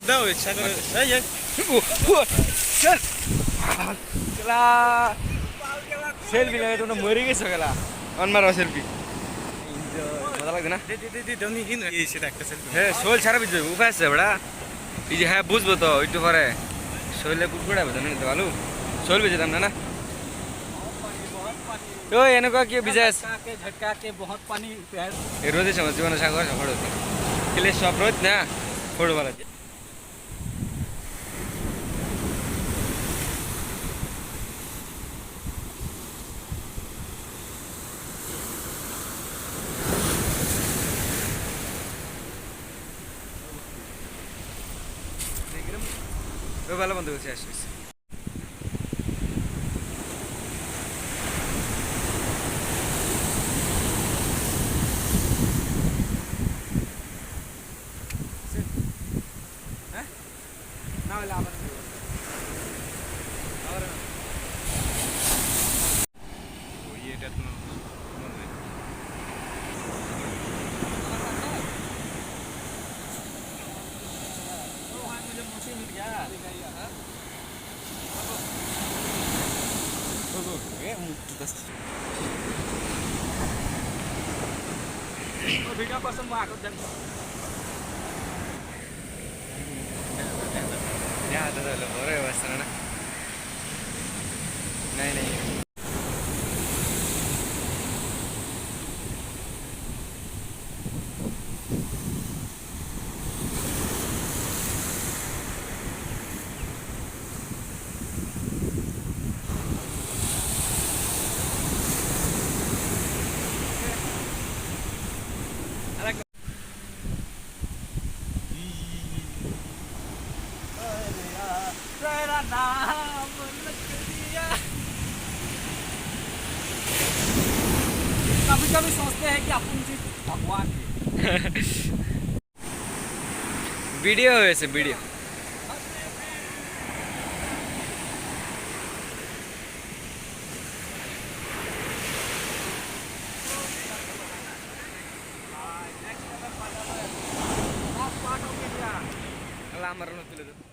दाउ सागर है ये चल केला सेल्फी लगाए त मरिकै छ केला अनमा र सेल्फी मजा लाग्दैन दे दौनी हिन ये सेटा একটা সেলফি হে সোল ছাড়া বুঝবে উপায় আছে বড়া এই যে হ্যাঁ বুঝবো তো একটু পরে শৈলে কুকুড়া বুঝো না তো ভালো শৈল বেজে দাম না তো এনেকুৱা কি বিজনেস झटका के बहुत पानी ए रोजै समज जीवन सागर झगड होतो केले सब रोज ना फोडो वाला ও ভালো বন্ধু শেষ হইছে না হলে আবার ওই এটা তো মনে হয় ओ हां मुझे मौसी मिल गया भिडियो पर्सन म आएको जान्छ यहाँ तो लो हो रहे बस ना नहीं नहीं तेरा नाम लिख दिया कभी कभी सोचते हैं कि अपन जी भगवान है वीडियो है ऐसे वीडियो अल्लाह मरना तुले